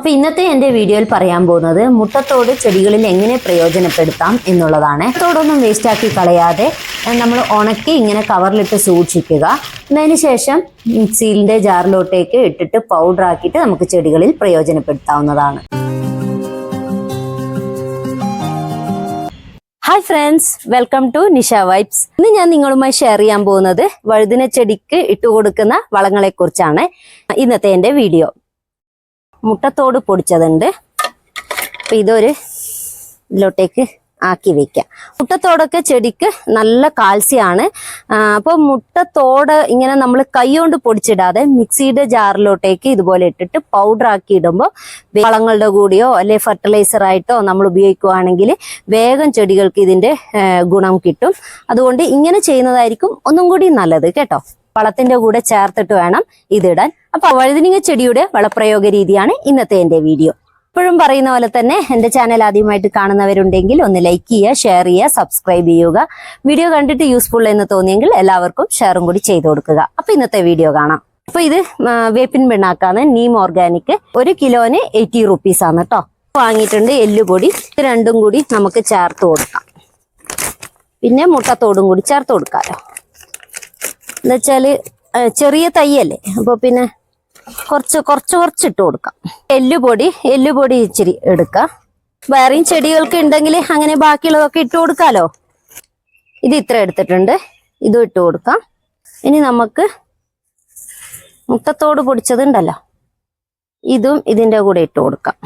അപ്പോൾ ഇന്നത്തെ എൻ്റെ വീഡിയോയിൽ പറയാൻ പോകുന്നത് മുട്ടത്തോട് ചെടികളിൽ എങ്ങനെ പ്രയോജനപ്പെടുത്താം എന്നുള്ളതാണ്. മുട്ടത്തോടൊന്നും വേസ്റ്റാക്കി കളയാതെ നമ്മൾ ഉണക്കി ഇങ്ങനെ കവറിലിട്ട് സൂക്ഷിക്കുക. അതിന് ശേഷം മിക്സിയിലെ ജാറിലോട്ടേക്ക് ഇട്ടിട്ട് പൗഡർ ആക്കിയിട്ട് നമുക്ക് ചെടികളിൽ പ്രയോജനപ്പെടുത്താവുന്നതാണ്. Hi friends, welcome to Nisha vibes. ഇന്ന് ഞാൻ നിങ്ങളുമായി ഷെയർ ചെയ്യാൻ പോകുന്നത് വഴുതിന ചെടിക്ക് ഇട്ടുകൊടുക്കുന്ന വളങ്ങളെ കുറിച്ചാണ് ഇന്നത്തെ എൻ്റെ വീഡിയോ. മുട്ടത്തോട് പൊടിച്ചതുണ്ട്, അപ്പൊ ഇതൊരു ഇതിലോട്ടേക്ക് ആക്കി വെക്കാം. മുട്ടത്തോടൊക്കെ ചെടിക്ക് നല്ല കാൽസ്യമാണ്. അപ്പോൾ മുട്ടത്തോട് ഇങ്ങനെ നമ്മൾ കൈ കൊണ്ട് പൊടിച്ചിടാതെ മിക്സിയുടെ ജാറിലോട്ടേക്ക് ഇതുപോലെ ഇട്ടിട്ട് പൗഡർ ആക്കി ഇടുമ്പോൾ വളങ്ങളുടെ കൂടിയോ അല്ലെ ഫെർട്ടിലൈസർ ആയിട്ടോ നമ്മൾ ഉപയോഗിക്കുകയാണെങ്കിൽ വേഗം ചെടികൾക്ക് ഇതിന്റെ ഗുണം കിട്ടും. അതുകൊണ്ട് ഇങ്ങനെ ചെയ്യുന്നതായിരിക്കും ഒന്നും കൂടി നല്ലത് കേട്ടോ. വളത്തിന്റെ കൂടെ ചേർത്തിട്ട് വേണം ഇതിടാൻ. അപ്പൊ വഴുതിനങ്ങ ചെടിയുടെ വളപ്രയോഗ രീതിയാണ് ഇന്നത്തെ എൻ്റെ വീഡിയോ. എപ്പോഴും പറയുന്ന പോലെ തന്നെ എൻ്റെ ചാനൽ ആദ്യമായിട്ട് കാണുന്നവരുണ്ടെങ്കിൽ ഒന്ന് ലൈക്ക് ചെയ്യുക, ഷെയർ ചെയ്യുക, സബ്സ്ക്രൈബ് ചെയ്യുക. വീഡിയോ കണ്ടിട്ട് യൂസ്ഫുൾ എന്ന് തോന്നിയെങ്കിൽ എല്ലാവർക്കും ഷെയറും കൂടി ചെയ്തു കൊടുക്കുക. അപ്പൊ ഇന്നത്തെ വീഡിയോ കാണാം. അപ്പൊ ഇത് വേപ്പിൻ പിണ്ണാക്കാണ്, നീം ഓർഗാനിക്. 1 കിലോന് 80 റുപ്പീസ് ആണ് കേട്ടോ. വാങ്ങിയിട്ടുണ്ട്. എല്ലുപൊടി ഇത് രണ്ടും കൂടി നമുക്ക് ചേർത്ത് കൊടുക്കാം. പിന്നെ മുട്ടത്തോടും കൂടി ചേർത്ത് കൊടുക്കാമല്ലോ. എന്നുവെച്ചാല് ചെറിയ തൈയല്ലേ, അപ്പൊ പിന്നെ കുറച്ച് ഇട്ട് കൊടുക്കാം. എല്ലുപൊടി ഇച്ചിരി എടുക്കാം. വേറെയും ചെടികൾക്ക് ഉണ്ടെങ്കിൽ അങ്ങനെ ബാക്കിയുള്ളതൊക്കെ ഇട്ട് കൊടുക്കാലോ. ഇത് ഇത്ര എടുത്തിട്ടുണ്ട്, ഇതും ഇട്ട് കൊടുക്കാം. ഇനി നമുക്ക് മുട്ടത്തോട് പൊടിച്ചതുണ്ടല്ലോ, ഇതും ഇതിന്റെ കൂടെ ഇട്ട് കൊടുക്കാം.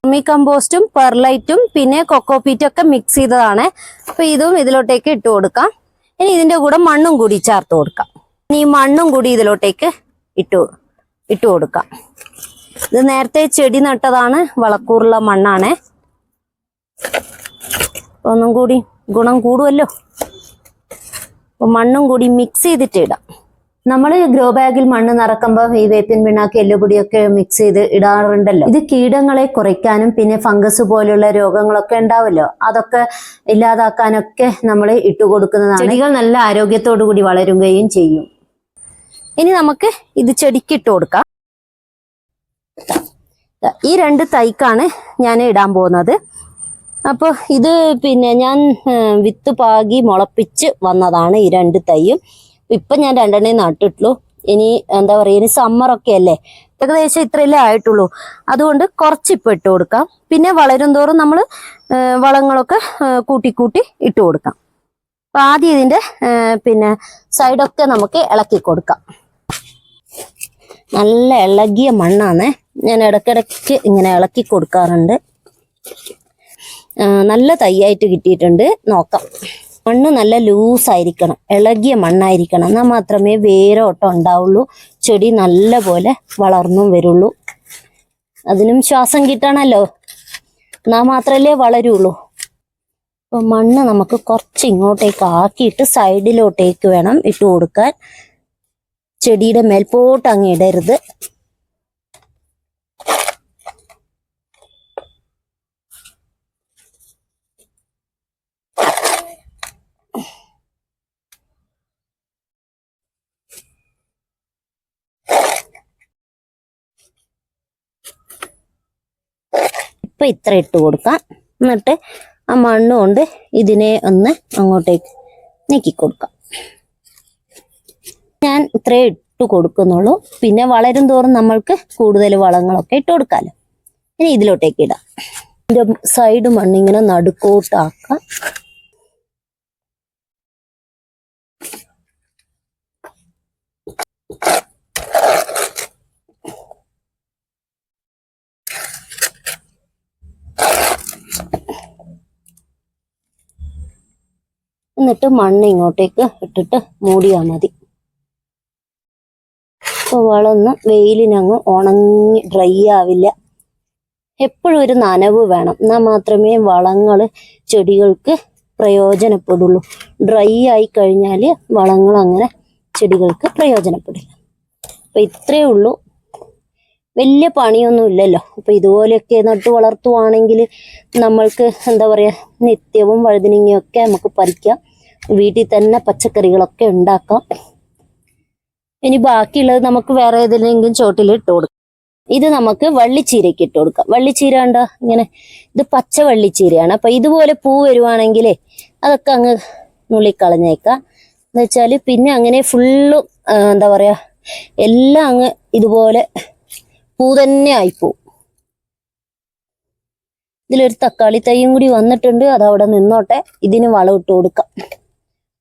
വർമി കമ്പോസ്റ്റും പെർലൈറ്റും പിന്നെ കൊക്കോപീറ്റും ഒക്കെ മിക്സ് ചെയ്തതാണ്. അപ്പൊ ഇതും ഇതിലോട്ടേക്ക് ഇട്ട് കൊടുക്കാം. ഇനി ഇതിന്റെ കൂടെ മണ്ണും കൂടി ചേർത്ത് കൊടുക്കാം. ഇനി ഈ മണ്ണും കൂടി ഇതിലോട്ടേക്ക് ഇട്ട് കൊടുക്കാം. ഇത് നേരത്തെ ചെടി നട്ടതാണ്, വളക്കൂറുള്ള മണ്ണാണ്. ഒന്നും കൂടി ഗുണം കൂടുമല്ലോ. അപ്പൊ മണ്ണും കൂടി മിക്സ് ചെയ്തിട്ട് ഇടാം. നമ്മൾ ഗ്രോ ബാഗിൽ മണ്ണ് നിറക്കുമ്പോൾ ഈ വേപ്പിൻ പിണ്ണാക്ക് എല്ലുപൊടിയൊക്കെ മിക്സ് ചെയ്ത് ഇടാറുണ്ടല്ലോ. ഇത് കീടങ്ങളെ കുറയ്ക്കാനും പിന്നെ ഫംഗസ് പോലുള്ള രോഗങ്ങളൊക്കെ ഉണ്ടാവല്ലോ, അതൊക്കെ ഇല്ലാതാക്കാനൊക്കെ നമ്മൾ ഇട്ടുകൊടുക്കുന്നതാണ്. ചെടികൾ നല്ല ആരോഗ്യത്തോടു കൂടി വളരുകയും ചെയ്യും. ഇനി നമുക്ക് ഇത് ചെടിക്ക് ഇട്ട് കൊടുക്കാം. ഈ 2 തൈക്കാണ് ഞാൻ ഇടാൻ പോകുന്നത്. അപ്പോൾ ഇത് പിന്നെ ഞാൻ വിത്ത് പാകി മുളപ്പിച്ച് വന്നതാണ് ഈ 2 തൈയും. ഇപ്പൊ ഞാൻ 2 നട്ടിട്ടുള്ളൂ. ഇനി എന്താ പറയുക, ഇനി സമ്മറൊക്കെ അല്ലേ, ഏകദേശം ഇത്രയല്ലേ ആയിട്ടുള്ളൂ. അതുകൊണ്ട് കുറച്ചിപ്പോൾ ഇട്ട് കൊടുക്കാം. പിന്നെ വളരും തോറും നമ്മൾ വളങ്ങളൊക്കെ കൂട്ടി ഇട്ട് കൊടുക്കാം. അപ്പൊ ആദ്യം ഇതിന്റെ പിന്നെ സൈഡൊക്കെ നമുക്ക് ഇളക്കി കൊടുക്കാം. നല്ല ഇളകിയ മണ്ണാണ്, ഞാൻ ഇടയ്ക്കിടയ്ക്ക് ഇങ്ങനെ ഇളക്കി കൊടുക്കാറുണ്ട്. നല്ല തൈയായിട്ട് കിട്ടിയിട്ടുണ്ട്. നോക്കാം. മണ്ണ് നല്ല ലൂസായിരിക്കണം, ഇളകിയ മണ്ണായിരിക്കണം. എന്നാൽ മാത്രമേ വേരോട്ടം ഉണ്ടാവുള്ളൂ, ചെടി നല്ല പോലെ വളർന്നും വരുള്ളൂ. അതിനും ശ്വാസം കിട്ടണമല്ലോ, എന്നാൽ മാത്രമല്ലേ വളരുള്ളൂ. അപ്പോൾ മണ്ണ് നമുക്ക് കുറച്ച് ഇങ്ങോട്ടേക്ക് ആക്കിയിട്ട് സൈഡിലോട്ടേക്ക് വേണം ഇട്ട് കൊടുക്കാൻ. ചെടിയുടെ മേൽപോട്ട് അങ്ങ് ഇടരുത്. ഇപ്പൊ ഇത്ര ഇട്ട് കൊടുക്കാം. എന്നിട്ട് ആ മണ്ണ് കൊണ്ട് ഇതിനെ ഒന്ന് അങ്ങോട്ടേക്ക് നീക്കി കൊടുക്കാം. ഞാൻ ഇത്രേ ഇട്ട് കൊടുക്കുന്നുള്ളൂ. പിന്നെ വളരും തോറും നമ്മൾക്ക് കൂടുതൽ വളങ്ങളൊക്കെ ഇട്ട് കൊടുക്കാമല്ലോ. ഇനി ഇതിലോട്ടേക്ക് ഇടാം. ഇതിന്റെ സൈഡ് മണ്ണിങ്ങനെ നടുക്കോട്ടാക്കാം. എന്നിട്ട് മണ്ണ് ഇങ്ങോട്ടേക്ക് ഇട്ടിട്ട് മൂടിയാൽ മതി. അപ്പോൾ വളമൊന്ന് വെയിലിനങ്ങ് ഉണങ്ങി ഡ്രൈ ആവില്ല. എപ്പോഴും ഒരു നനവ് വേണം, എന്നാൽ മാത്രമേ വളങ്ങൾ ചെടികൾക്ക് പ്രയോജനപ്പെടുള്ളൂ. ഡ്രൈ ആയി കഴിഞ്ഞാൽ വളങ്ങൾ അങ്ങനെ ചെടികൾക്ക് പ്രയോജനപ്പെടില്ല. അപ്പം ഇത്രയേ ഉള്ളൂ, വലിയ പണിയൊന്നും ഇല്ലല്ലോ. അപ്പം ഇതുപോലെയൊക്കെ നട്ടു വളർത്തുവാണെങ്കിൽ നമ്മൾക്ക് എന്താ പറയുക, നിത്യവും വഴുതനങ്ങയൊക്കെ നമുക്ക് പറിക്കാം. വീട്ടിൽ തന്നെ പച്ചക്കറികളൊക്കെ ഉണ്ടാക്കാം. ഇനി ബാക്കിയുള്ളത് നമുക്ക് വേറെ ഏതെങ്കിലും ചോട്ടിൽ ഇട്ട് കൊടുക്കാം. ഇത് നമുക്ക് വള്ളിച്ചീരയ്ക്ക് ഇട്ട് കൊടുക്കാം. വള്ളിച്ചീര കണ്ടോ ഇങ്ങനെ, ഇത് പച്ച വള്ളിച്ചീരയാണ്. അപ്പൊ ഇതുപോലെ പൂ വരുവാണെങ്കിലേ അതൊക്കെ അങ്ങ് നുള്ളിക്കളഞ്ഞേക്കാം. എന്ന് വെച്ചാല് പിന്നെ അങ്ങനെ ഫുള്ളും എന്താ പറയാ എല്ലാം അങ്ങ് ഇതുപോലെ പൂ തന്നെ ആയിപ്പോവും. ഇതിലൊരു തക്കാളി തൈയും കൂടി വന്നിട്ടുണ്ട്, അതവിടെ നിന്നോട്ടെ. ഇതിന് വളം ഇട്ട് കൊടുക്കാം.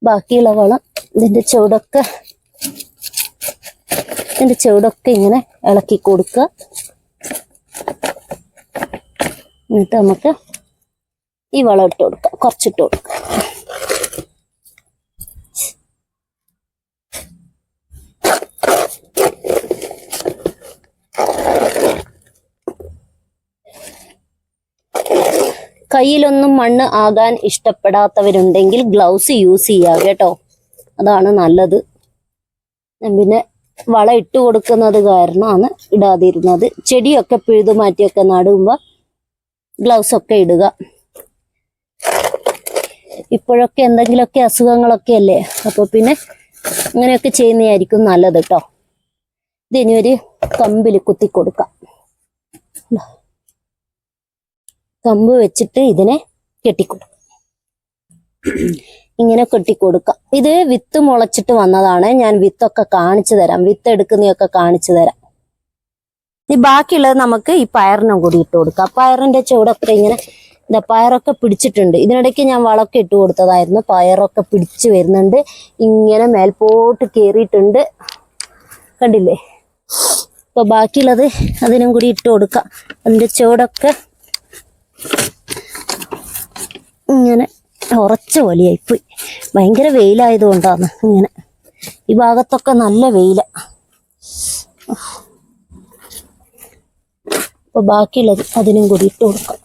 ബാക്കിയുള്ള വളം ഇതിന്റെ ചുവടൊക്കെ ഇങ്ങനെ ഇളക്കി കൊടുക്കുക. എന്നിട്ട് നമുക്ക് ഈ വളം ഇട്ട് കൊടുക്കാം, കുറച്ചിട്ട് കൊടുക്കാം. കയ്യിലൊന്നും മണ്ണ് ആകാൻ ഇഷ്ടപ്പെടാത്തവരുണ്ടെങ്കിൽ ഗ്ലൗസ് യൂസ് ചെയ്യാം കേട്ടോ, അതാണ് നല്ലത്. പിന്നെ വളം ഇട്ട് കൊടുക്കുന്നത് കാരണമാണ് ഇടാതിരുന്നത്. ചെടിയൊക്കെ പിഴുതു മാറ്റിയൊക്കെ നടുമ്പോൾ ഗ്ലൗസ് ഒക്കെ ഇടുക. ഇപ്പോഴൊക്കെ എന്തെങ്കിലുമൊക്കെ അസുഖങ്ങളൊക്കെ അല്ലേ, അപ്പൊ പിന്നെ അങ്ങനെയൊക്കെ ചെയ്യുന്നതായിരിക്കും നല്ലത് കേട്ടോ. ഇതിനി ഒരു കമ്പിൽ കുത്തി കൊടുക്കാം. കമ്പ് വെച്ചിട്ട് ഇതിനെ കെട്ടിക്കൊടുക്കാം. ഇങ്ങനെ കെട്ടിക്കൊടുക്കാം. ഇത് വിത്ത് മുളച്ചിട്ട് വന്നതാണ്. ഞാൻ വിത്തൊക്കെ കാണിച്ചു തരാം, വിത്ത് എടുക്കുന്നതൊക്കെ കാണിച്ചു തരാം. ഈ ബാക്കിയുള്ളത് നമുക്ക് ഈ പയറിനും കൂടി ഇട്ട് കൊടുക്കാം. പയറിന്റെ ചുവടൊക്കെ ഇങ്ങനെ എന്താ പയറൊക്കെ പിടിച്ചിട്ടുണ്ട്. ഇതിനിടയ്ക്ക് ഞാൻ വളമൊക്കെ ഇട്ട് കൊടുത്തതായിരുന്നു. പയറൊക്കെ പിടിച്ചു വരുന്നുണ്ട്, ഇങ്ങനെ മേൽപോട്ട് കയറിയിട്ടുണ്ട്, കണ്ടില്ലേ. അപ്പൊ ബാക്കിയുള്ളത് അതിനും കൂടി ഇട്ട് കൊടുക്കാം. അതിന്റെ ചുവടൊക്കെ ഇങ്ങനെ ഉറച്ച വലിയായിപ്പോയി, ഭയങ്കര വെയിലായതുകൊണ്ടാണ് ഇങ്ങനെ. ഈ ഭാഗത്തൊക്കെ നല്ല വെയില. അപ്പൊ ബാക്കിയുള്ളത് അതിനും കൂടി ഇട്ട് കൊടുക്കാം.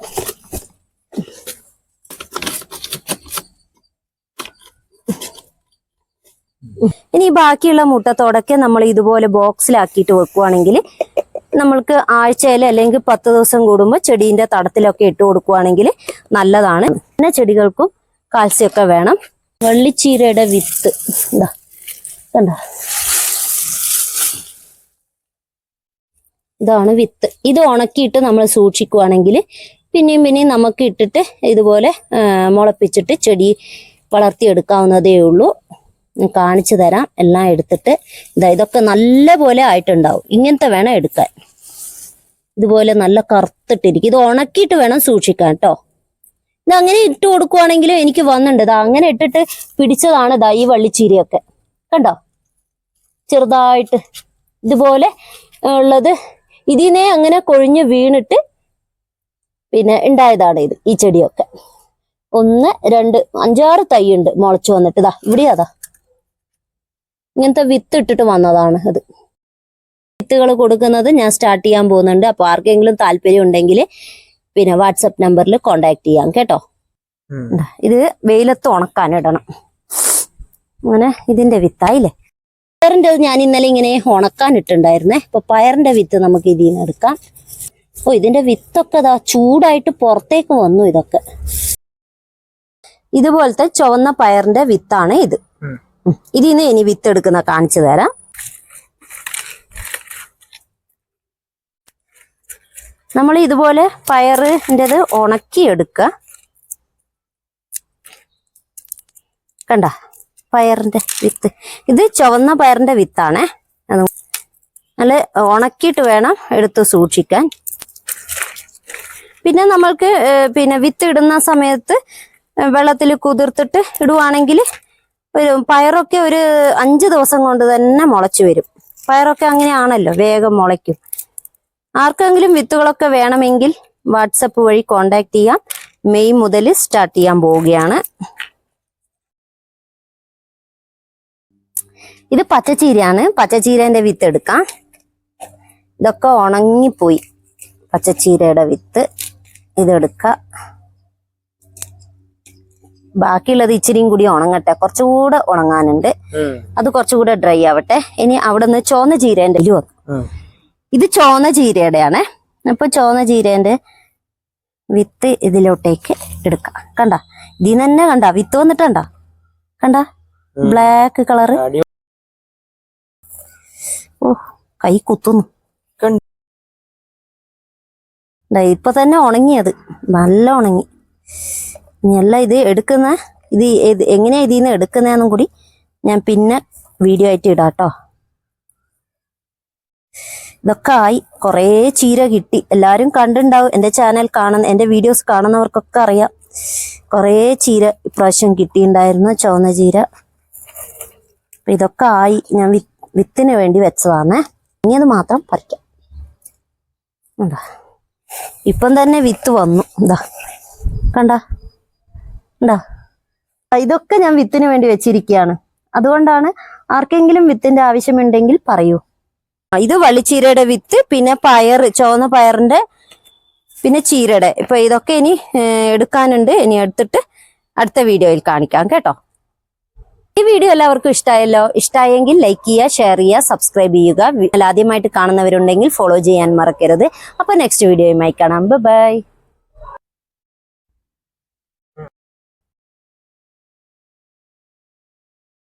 ഇനി ബാക്കിയുള്ള മുട്ടത്തോടൊക്കെ നമ്മൾ ഇതുപോലെ ബോക്സിലാക്കിയിട്ട് വെക്കുവാണെങ്കിൽ നമ്മൾക്ക് ആഴ്ചയിൽ അല്ലെങ്കിൽ 10 ദിവസം കൂടുമ്പോൾ ചെടീന്റെ തടത്തിലൊക്കെ ഇട്ട് കൊടുക്കുവാണെങ്കിൽ നല്ലതാണ്. പിന്നെ ചെടികൾക്കും കാൽസ്യം ഒക്കെ വേണം. വള്ളിച്ചീരയുടെ വിത്ത് എന്താ കണ്ട, ഇതാണ് വിത്ത്. ഇത് ഉണക്കിയിട്ട് നമ്മൾ സൂക്ഷിക്കുവാണെങ്കിൽ പിന്നെയും നമുക്ക് ഇട്ടിട്ട് ഇതുപോലെ മുളപ്പിച്ചിട്ട് ചെടി വളർത്തിയെടുക്കാവുന്നതേ ഉള്ളൂ. കാണിച്ചു തരാം. എല്ലാം എടുത്തിട്ട് ഇതൊക്കെ നല്ല പോലെ ആയിട്ടുണ്ടാവും. ഇങ്ങനത്തെ വേണം എടുക്കാൻ. ഇതുപോലെ നല്ല കറുത്തിട്ടിരിക്കും. ഇത് ഉണക്കിയിട്ട് വേണം സൂക്ഷിക്കാൻ കേട്ടോ. ഇത് അങ്ങനെ ഇട്ട് കൊടുക്കുവാണെങ്കിലും എനിക്ക് വന്നിട്ടുണ്ട്. അങ്ങനെ ഇട്ടിട്ട് പിടിച്ചതാണ് ഈ വള്ളിച്ചീരയൊക്കെ കണ്ടോ, ചെറുതായിട്ട് ഇതുപോലെ ഉള്ളത്. ഇതിനെ അങ്ങനെ കൊഴിഞ്ഞ് വീണിട്ട് പിന്നെ ഉണ്ടായതാണ് ഇത്. ഈ ചെടിയൊക്കെ 1, 2, 5, 6 തൈ ഉണ്ട് മുളച്ചു വന്നിട്ട്. ഇവിടെ ഇങ്ങനത്തെ വിത്ത് ഇട്ടിട്ട് വന്നതാണ് ഇത്. വിത്തുകൾ കൊടുക്കുന്നത് ഞാൻ സ്റ്റാർട്ട് ചെയ്യാൻ പോകുന്നുണ്ട്. അപ്പൊ ആർക്കെങ്കിലും താല്പര്യം ഉണ്ടെങ്കിൽ പിന്നെ വാട്സപ്പ് നമ്പറിൽ കോണ്ടാക്ട് ചെയ്യാം കേട്ടോ. ഇത് വെയിലത്ത് ഉണക്കാൻ ഇടണം. അങ്ങനെ ഇതിന്റെ വിത്തായില്ലേ. പയറിന്റെ ഞാൻ ഇന്നലെ ഇങ്ങനെ ഉണക്കാൻ ഇട്ടുണ്ടായിരുന്നേ. അപ്പൊ പയറിന്റെ വിത്ത് നമുക്ക് ഇതിൽ നിന്ന് എടുക്കാം. ഇതിന്റെ വിത്തൊക്കെ ചൂടായിട്ട് പുറത്തേക്ക് വന്നു. ഇതൊക്കെ ഇതുപോലത്തെ ചുവന്ന പയറിന്റെ വിത്താണ് ഇത്. ഇതിന്ന് ഇനി വിത്ത് എടുക്കുന്ന കാണിച്ചു തരാം. നമ്മൾ ഇതുപോലെ പയറിൻ്റെത് ഉണക്കിയെടുക്കുക. കണ്ട പയറിന്റെ വിത്ത്, ഇത് ചുവന്ന പയറിന്റെ വിത്താണേ. അത് നല്ല ഉണക്കിയിട്ട് വേണം എടുത്ത് സൂക്ഷിക്കാൻ. പിന്നെ നമ്മൾക്ക് പിന്നെ വിത്ത് ഇടുന്ന സമയത്ത് വെള്ളത്തിൽ കുതിർത്തിട്ട് ഇടുവാണെങ്കിൽ പയറൊക്കെ ഒരു 5 ദിവസം കൊണ്ട് തന്നെ മുളച്ചു വരും. പയറൊക്കെ അങ്ങനെയാണല്ലോ, വേഗം മുളയ്ക്കും. ആർക്കെങ്കിലും വിത്തുകളൊക്കെ വേണമെങ്കിൽ വാട്സപ്പ് വഴി കോണ്ടാക്ട് ചെയ്യാം. മെയ് മുതൽ സ്റ്റാർട്ട് ചെയ്യാൻ പോവുകയാണ്. ഇത് പച്ചച്ചീരയാണ്. പച്ചച്ചീരേന്റെ വിത്ത് എടുക്കാം. ഇതൊക്കെ ഉണങ്ങിപ്പോയി. പച്ചച്ചീരയുടെ വിത്ത് ഇതെടുക്കാം. ബാക്കിയുള്ളത് ഇച്ചിരിയും കൂടി ഉണങ്ങട്ടെ, കുറച്ചുകൂടെ ഉണങ്ങാനുണ്ട്. അത് കുറച്ചുകൂടെ ഡ്രൈ ആവട്ടെ. ഇനി അവിടെ നിന്ന് ചുവന്ന ചീരേന്റെ വന്നു. ഇത് ചുവന്ന ചീരയുടെയാണ്. അപ്പൊ ചുവന്ന ചീരേന്റെ വിത്ത് ഇതിലോട്ടേക്ക് എടുക്കാം. കണ്ട, ഇതിൽ തന്നെ കണ്ട വിത്ത് വന്നിട്ടുണ്ട, കണ്ട ബ്ലാക്ക് കളറ്. ഓ, കൈ കുത്തുന്നു. ഇപ്പൊ തന്നെ ഉണങ്ങിയത്, നല്ല ഉണങ്ങി. ഇനി എല്ലാം ഇത് എടുക്കുന്ന ഇത് എങ്ങനെയാ ഇതിൽ നിന്ന് എടുക്കുന്നതെന്നും കൂടി ഞാൻ പിന്നെ വീഡിയോ ആയിട്ട് ഇടാം കേട്ടോ. ഇതൊക്കെ ആയി, കുറേ ചീര കിട്ടി. എല്ലാവരും കണ്ടിട്ടുണ്ടാവും, എൻ്റെ ചാനൽ എൻ്റെ വീഡിയോസ് കാണുന്നവർക്കൊക്കെ അറിയാം. കുറേ ചീര ഇപ്രാവശ്യം കിട്ടിയിട്ടുണ്ടായിരുന്നു, ചുവന്ന ചീര. അപ്പം ഇതൊക്കെ ആയി, ഞാൻ വിത്തിന് വേണ്ടി വെച്ചതാണേ. ഇനിയത് മാത്രം പറിക്കാം. എന്താ ഇപ്പം തന്നെ വിത്ത് വന്നു, എന്താ കണ്ട എന്താ. ഇതൊക്കെ ഞാൻ വിത്തിന് വേണ്ടി വെച്ചിരിക്കുകയാണ്. അതുകൊണ്ടാണ് ആർക്കെങ്കിലും വിത്തിന്റെ ആവശ്യമുണ്ടെങ്കിൽ പറയൂ. ഇത് വള്ളിച്ചീരയുടെ വിത്ത്, പിന്നെ പയർ, ചുവന്ന പയറിന്റെ, പിന്നെ ചീരയുടെ. ഇപ്പൊ ഇതൊക്കെ ഇനി എടുക്കാനുണ്ട്. ഇനി എടുത്തിട്ട് അടുത്ത വീഡിയോയിൽ കാണിക്കാം കേട്ടോ. ഈ വീഡിയോ എല്ലാവർക്കും ഇഷ്ടമായല്ലോ. ഇഷ്ടമായെങ്കിൽ ലൈക്ക് ചെയ്യുക, ഷെയർ ചെയ്യുക, സബ്സ്ക്രൈബ് ചെയ്യുക. ആദ്യമായിട്ട് കാണുന്നവരുണ്ടെങ്കിൽ ഫോളോ ചെയ്യാൻ മറക്കരുത്. അപ്പൊ നെക്സ്റ്റ് വീഡിയോയുമായി കാണാം. ബൈ.